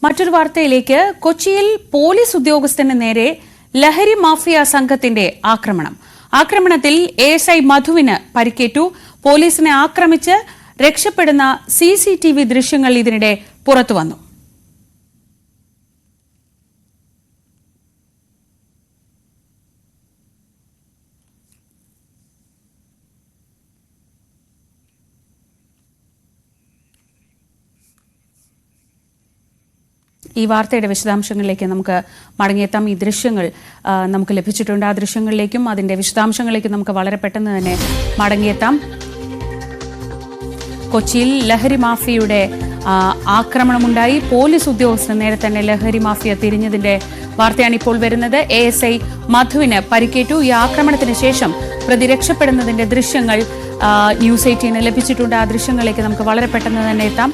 മറ്റൊരു വാർത്തയിലേക്ക്. കൊച്ചിയിൽ പോലീസ് ഉദ്യോഗസ്ഥന് നേരെ ലഹരി മാഫിയ സംഘത്തിന്റെ ആക്രമണത്തിൽ ASI മധുവിന് പരിക്കേറ്റു. പോലീസിനെ ആക്രമിച്ച് രക്ഷപ്പെടുന്ന CCTV ദൃശ്യങ്ങൾ ഇതിനിടെ പുറത്തുവന്നു. ഈ വാർത്തയുടെ വിശദാംശങ്ങളിലേക്ക് നമുക്ക് മടങ്ങിയെത്താം. ഈ ദൃശ്യങ്ങൾ നമുക്ക് ലഭിച്ചിട്ടുണ്ട്. ആ ദൃശ്യങ്ങളിലേക്കും അതിന്റെ വിശദാംശങ്ങളിലേക്കും നമുക്ക് വളരെ പെട്ടെന്ന് തന്നെ മടങ്ങിയെത്താം. കൊച്ചിയിൽ ലഹരി മാഫിയയുടെ ആക്രമണമുണ്ടായി. പോലീസ് ഉദ്യോഗസ്ഥർ നേരെ തന്നെ ലഹരി മാഫിയ തിരിഞ്ഞതിന്റെ വാർത്തയാണ് ഇപ്പോൾ വരുന്നത്. ASI മധുവിന് പരിക്കേറ്റു. ഈ ആക്രമണത്തിന് ശേഷം പ്രതി രക്ഷപ്പെടുന്നതിന്റെ ദൃശ്യങ്ങൾ ന്യൂസ് 18 ലഭിച്ചിട്ടുണ്ട്. ആ ദൃശ്യങ്ങളിലേക്ക് നമുക്ക് വളരെ പെട്ടെന്ന് തന്നെ എത്താം.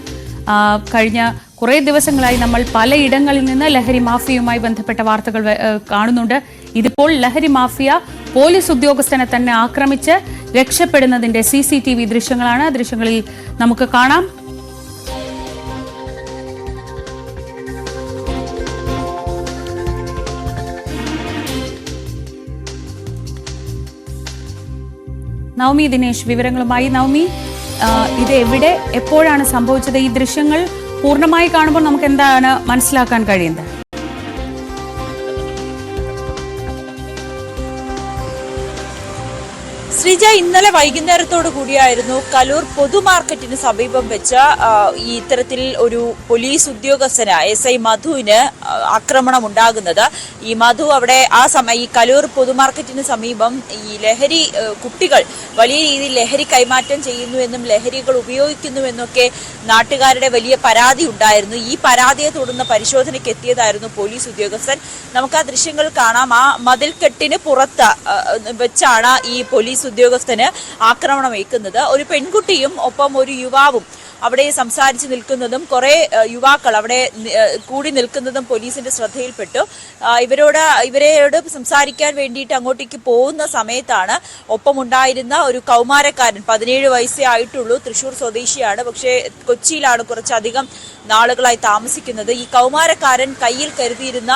കഴിഞ്ഞ കുറേ ദിവസങ്ങളായി നമ്മൾ പലയിടങ്ങളിൽ നിന്ന് ലഹരി മാഫിയയുമായി ബന്ധപ്പെട്ട വാർത്തകൾ കാണുന്നുണ്ട്. ഇതിപ്പോൾ ലഹരി മാഫിയ പോലീസ് ഉദ്യോഗസ്ഥനെ തന്നെ ആക്രമിച്ച് രക്ഷപ്പെടുന്നതിന്റെ CCTV ദൃശ്യങ്ങളാണ്. ദൃശ്യങ്ങളിൽ നമുക്ക് കാണാം. നവമി ദിനേശ് വിവരങ്ങളുമായി. നവമി, ഇത് എവിടെ എപ്പോഴാണ് സംഭവിച്ചത്? ഈ ദൃശ്യങ്ങൾ പൂർണ്ണമായി കാണുമ്പോൾ നമുക്ക് എന്താണ് മനസ്സിലാക്കാൻ കഴിയുന്നത്? ശ്രീജ, ഇന്നലെ വൈകുന്നേരത്തോടു കൂടിയായിരുന്നു കലൂർ പൊതുമാർക്കറ്റിന് സമീപം വെച്ച് ഈ ഇത്തരത്തിൽ ഒരു പോലീസ് ഉദ്യോഗസ്ഥന് ASI മധുവിന് ആക്രമണം ഉണ്ടാകുന്നത്. ഈ മധു അവിടെ ഈ കലൂർ പൊതുമാർക്കറ്റിന് സമീപം ഈ ലഹരി കുട്ടികൾ വലിയ രീതിയിൽ ലഹരി കൈമാറ്റം ചെയ്യുന്നുവെന്നും ലഹരികൾ ഉപയോഗിക്കുന്നുവെന്നൊക്കെ നാട്ടുകാരുടെ വലിയ പരാതി ഉണ്ടായിരുന്നു. ഈ പരാതിയെ തുടർന്ന് പരിശോധനയ്ക്ക് എത്തിയതായിരുന്നു പോലീസ് ഉദ്യോഗസ്ഥൻ. നമുക്ക് ആ ദൃശ്യങ്ങൾ കാണാം. ആ മതിൽക്കെട്ടിന് പുറത്ത് വെച്ചാണ് ഈ പോലീസ് ഉദ്യോഗസ്ഥന് ആക്രമണം ഏൽക്കുന്നത്. ഒരു പെൺകുട്ടിയും ഒപ്പം ഒരു യുവാവും അവിടെ സംസാരിച്ച് നിൽക്കുന്നതും കുറെ യുവാക്കൾ അവിടെ കൂടി നിൽക്കുന്നതും പോലീസിന്റെ ശ്രദ്ധയിൽപ്പെട്ടു. ഇവരോട് സംസാരിക്കാൻ വേണ്ടിയിട്ട് അങ്ങോട്ടേക്ക് പോകുന്ന സമയത്താണ് ഒപ്പമുണ്ടായിരുന്ന ഒരു കൗമാരക്കാരൻ, 17 വയസ്സേ ആയിട്ടുള്ളൂ, തൃശൂർ സ്വദേശിയാണ്, പക്ഷേ കൊച്ചിയിലാണ് കുറച്ചധികം നാളുകളായി താമസിക്കുന്നത്. ഈ കൗമാരക്കാരൻ കയ്യിൽ കരുതിയിരുന്ന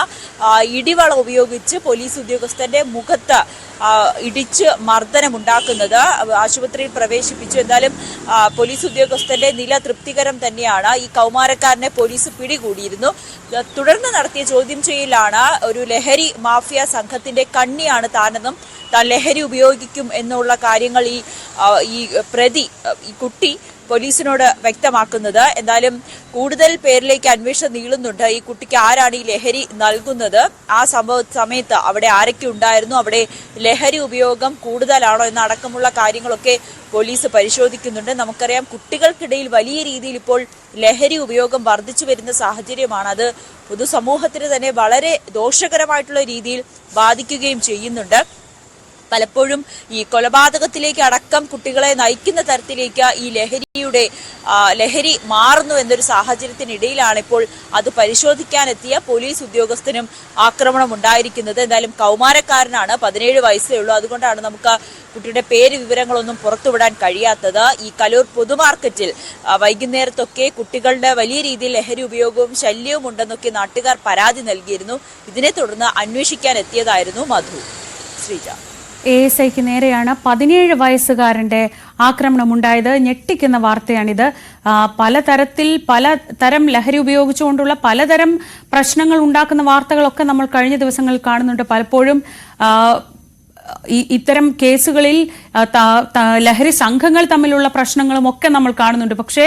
ഇടിവള ഉപയോഗിച്ച് പോലീസ് ഉദ്യോഗസ്ഥന്റെ മുഖത്ത് ഇടിച്ച് മർദ്ദനമുണ്ടാക്കുന്നത്. ആശുപത്രിയിൽ പ്രവേശിപ്പിച്ചു. എന്നാലും പോലീസ് ഉദ്യോഗസ്ഥന്റെ നില തൃപ്തികരം തന്നെയാണ്. ഈ കൗമാരക്കാരനെ പോലീസ് പിടികൂടിയിരുന്നു. തുടർന്ന് നടത്തിയ ചോദ്യം ചെയ്യലാണ് ഒരു ലഹരി മാഫിയ സംഘത്തിന്റെ കണ്ണിയാണ് താനെന്നും താൻ ലഹരി ഉപയോഗിക്കും എന്നുള്ള കാര്യങ്ങൾ ഈ കുട്ടി പോലീസിനോട് വ്യക്തമാക്കുന്നത്. എന്തായാലും കൂടുതൽ പേരിലേക്ക് അന്വേഷണം നീളുന്നുണ്ട്. ഈ കുട്ടിക്ക് ആരാണ് ഈ ലഹരി നൽകുന്നത്, ആ സമയത്ത് അവിടെ ആരൊക്കെ ഉണ്ടായിരുന്നു, അവിടെ ലഹരി ഉപയോഗം കൂടുതലാണോ എന്നടക്കമുള്ള കാര്യങ്ങളൊക്കെ പോലീസ് പരിശോധിക്കുന്നുണ്ട്. നമുക്കറിയാം, കുട്ടികൾക്കിടയിൽ വലിയ രീതിയിൽ ഇപ്പോൾ ലഹരി ഉപയോഗം വർദ്ധിച്ചു വരുന്ന സാഹചര്യമാണ്. അത് പൊതുസമൂഹത്തിന് തന്നെ വളരെ ദോഷകരമായിട്ടുള്ള രീതിയിൽ ബാധിക്കുകയും ചെയ്യുന്നുണ്ട്. പലപ്പോഴും ഈ കൊലപാതകത്തിലേക്ക് അടക്കം കുട്ടികളെ നയിക്കുന്ന തരത്തിലേക്ക് ഈ ലഹരി മാറുന്നു എന്നൊരു സാഹചര്യത്തിനിടയിലാണ് ഇപ്പോൾ അത് പരിശോധിക്കാനെത്തിയ പോലീസ് ഉദ്യോഗസ്ഥനും ആക്രമണം ഉണ്ടായിരിക്കുന്നത്. എന്തായാലും കൗമാരക്കാരനാണ്, 17 വയസ്സേ ഉള്ളൂ. അതുകൊണ്ടാണ് നമുക്ക് കുട്ടിയുടെ വിവരങ്ങളൊന്നും പുറത്തുവിടാൻ കഴിയാത്തത്. ഈ കലൂർ പൊതുമാർക്കറ്റിൽ വൈകുന്നേരത്തൊക്കെ കുട്ടികളുടെ വലിയ രീതിയിൽ ലഹരി ഉപയോഗവും ശല്യവും ഉണ്ടെന്നൊക്കെ നാട്ടുകാർ പരാതി നൽകിയിരുന്നു. ഇതിനെ തുടർന്ന് അന്വേഷിക്കാൻ എത്തിയതായിരുന്നു മധു. ശ്രീജ, ASIക്ക് നേരെയാണ് 17 വയസ്സുകാരന്റെ ആക്രമണമുണ്ടായത്. ഞെട്ടിക്കുന്ന വാർത്തയാണിത്. പലതരം ലഹരി ഉപയോഗിച്ചുകൊണ്ടുള്ള പലതരം പ്രശ്നങ്ങൾ ഉണ്ടാക്കുന്ന വാർത്തകളൊക്കെ നമ്മൾ കഴിഞ്ഞ ദിവസങ്ങളിൽ കാണുന്നുണ്ട്. പലപ്പോഴും ഇത്തരം കേസുകളിൽ ലഹരി സംഘങ്ങൾ തമ്മിലുള്ള പ്രശ്നങ്ങളും ഒക്കെ നമ്മൾ കാണുന്നുണ്ട്. പക്ഷേ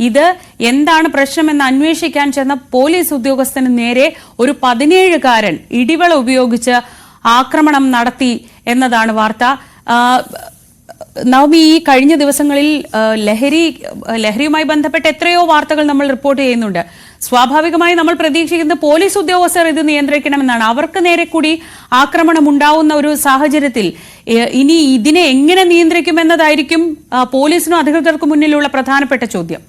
ഇത് എന്താണ് പ്രശ്നമെന്ന് അന്വേഷിക്കാൻ ചെന്ന പോലീസ് ഉദ്യോഗസ്ഥന് നേരെ ഒരു 17കാരൻ ഇടിവള ഉപയോഗിച്ച് ആക്രമണം നടത്തി എന്നതാണ് വാർത്ത. നവമി, ഈ കഴിഞ്ഞ ദിവസങ്ങളിൽ ലഹരിയുമായി ബന്ധപ്പെട്ട് എത്രയോ വാർത്തകൾ നമ്മൾ റിപ്പോർട്ട് ചെയ്യുന്നുണ്ട്. സ്വാഭാവികമായി നമ്മൾ പ്രതീക്ഷിക്കുന്നത് പോലീസ് ഉദ്യോഗസ്ഥർ ഇത് നിയന്ത്രിക്കണമെന്നാണ്. അവർക്ക് നേരെ കൂടി ആക്രമണം ഉണ്ടാവുന്ന ഒരു സാഹചര്യത്തിൽ ഇനി ഇതിനെ എങ്ങനെ നിയന്ത്രിക്കുമെന്നതായിരിക്കും പോലീസിനും അധികൃതർക്കും മുന്നിലുള്ള പ്രധാനപ്പെട്ട ചോദ്യം.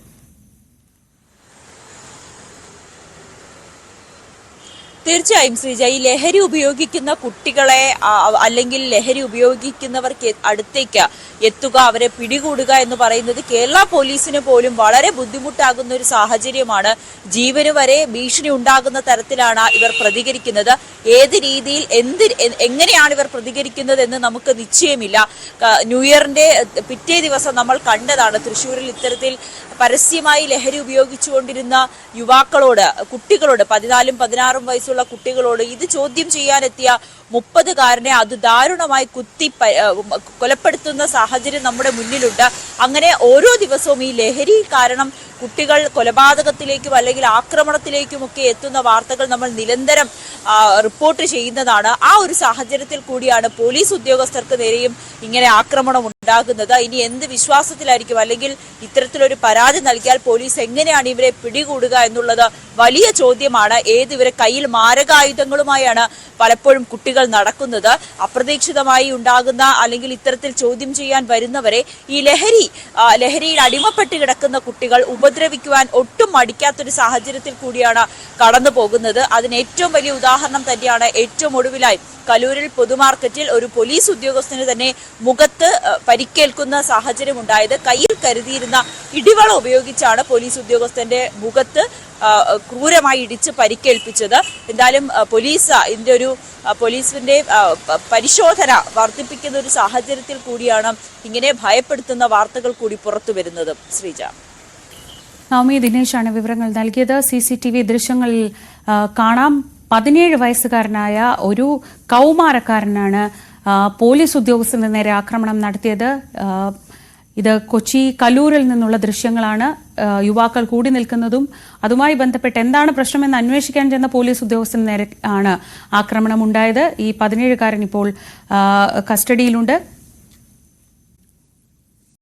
തീർച്ചയായും ശ്രീജ, ഈ ലഹരി ഉപയോഗിക്കുന്ന കുട്ടികളെ അല്ലെങ്കിൽ ലഹരി ഉപയോഗിക്കുന്നവർക്ക് അടുത്തേക്ക് എത്തുക, അവരെ പിടികൂടുക എന്ന് പറയുന്നത് കേരള പോലീസിന് പോലും വളരെ ബുദ്ധിമുട്ടാകുന്ന ഒരു സാഹചര്യമാണ്. ജീവന് വരെ ഭീഷണി ഉണ്ടാകുന്ന തരത്തിലാണ് ഇവർ പ്രതികരിക്കുന്നത്. ഏത് രീതിയിൽ എങ്ങനെയാണ് ഇവർ പ്രതികരിക്കുന്നത് എന്ന് നമുക്ക് നിശ്ചയമില്ല. ന്യൂ ഇയറിന്റെ പിറ്റേ ദിവസം നമ്മൾ കണ്ടതാണ് തൃശ്ശൂരിൽ ഇത്തരത്തിൽ പരസ്യമായി ലഹരി ഉപയോഗിച്ചുകൊണ്ടിരുന്ന യുവാക്കളോട്, കുട്ടികളോട്, 14ഉം 16ഉം വയസ്സുള്ള കുട്ടികളോട് ഇത് ചോദ്യം ചെയ്യാനെത്തിയ 30കാരനെ അത് ദാരുണമായി കുത്തി കൊലപ്പെടുത്തുന്ന സാഹചര്യം നമ്മുടെ മുന്നിലുണ്ട്. അങ്ങനെ ഓരോ ദിവസവും ഈ ലഹരി കാരണം കുട്ടികൾ കൊലപാതകത്തിലേക്കും അല്ലെങ്കിൽ ആക്രമണത്തിലേക്കുമൊക്കെ എത്തുന്ന വാർത്തകൾ നമ്മൾ നിരന്തരം റിപ്പോർട്ട് ചെയ്യുന്നതാണ്. ആ ഒരു സാഹചര്യത്തിൽ കൂടിയാണ് പോലീസ് ഉദ്യോഗസ്ഥർക്ക് നേരെയും ഇങ്ങനെ ആക്രമണം ഉണ്ടാകുന്നത്. ഇനി എന്ത് വിശ്വാസത്തിലായിരിക്കും, അല്ലെങ്കിൽ ഇത്തരത്തിലൊരു പരാതി നൽകിയാൽ പോലീസ് എങ്ങനെയാണ് ഇവരെ പിടികൂടുക എന്നുള്ളത് വലിയ ചോദ്യമാണ്. ഇവരെ കയ്യിൽ മാരകായുധങ്ങളുമായാണ് പലപ്പോഴും കുട്ടികൾ നടക്കുന്നത്. അപ്രതീക്ഷിതമായി ഉണ്ടാകുന്ന അല്ലെങ്കിൽ ഇത്തരത്തിൽ ചോദ്യം ചെയ്യാൻ വരുന്നവരെ ഈ ലഹരിയിൽ അടിമപ്പെട്ട് കിടക്കുന്ന കുട്ടികൾ ഉപദ്രവിക്കുവാൻ ഒട്ടും മടിക്കാത്തൊരു സാഹചര്യത്തിൽ കൂടിയാണ് കടന്നു പോകുന്നത്. അതിന് ഏറ്റവും വലിയ ഉദാഹരണം തന്നെയാണ് ഏറ്റവും ഒടുവിലായി കലൂരിൽ പൊതുമാർക്കറ്റിൽ ഒരു പോലീസ് ഉദ്യോഗസ്ഥന് തന്നെ മുഖത്ത് പരിക്കേൽക്കുന്ന സാഹചര്യം ഉണ്ടായത്. കയ്യിൽ കരുതിയിരുന്ന ഇടിവള ഉപയോഗിച്ചാണ് പോലീസ് ഉദ്യോഗസ്ഥന്റെ മുഖത്ത് ക്രൂരമായി ഇടിച്ച് പരിക്കേൽപ്പിച്ചത്. എന്തായാലും പോലീസിന്റെ പരിശോധന വർദ്ധിപ്പിക്കുന്ന ഒരു സാഹചര്യത്തിൽ കൂടിയാണ് ഇങ്ങനെ ഭയപ്പെടുത്തുന്ന വാർത്തകൾ കൂടി പുറത്തു വരുന്നത്. ശ്രീജ, നവമി ദിനേശാണ് വിവരങ്ങൾ നൽകിയത്. CCTV ദൃശ്യങ്ങളിൽ കാണാം, 17 വയസ്സുകാരനായ ഒരു കൗമാരക്കാരനാണ് പോലീസ് ഉദ്യോഗസ്ഥന് നേരെ ആക്രമണം നടത്തിയത്. ഇത് കൊച്ചി കലൂരിൽ നിന്നുള്ള ദൃശ്യങ്ങളാണ്. യുവാക്കൾ കൂടി നിൽക്കുന്നതും അതുമായി ബന്ധപ്പെട്ട് എന്താണ് പ്രശ്നമെന്ന് അന്വേഷിക്കാൻ ചെന്ന പോലീസ് ഉദ്യോഗസ്ഥന് നേരെ ആണ് ആക്രമണം ഉണ്ടായത്. ഈ 17കാരൻ ഇപ്പോൾ കസ്റ്റഡിയിലുണ്ട്.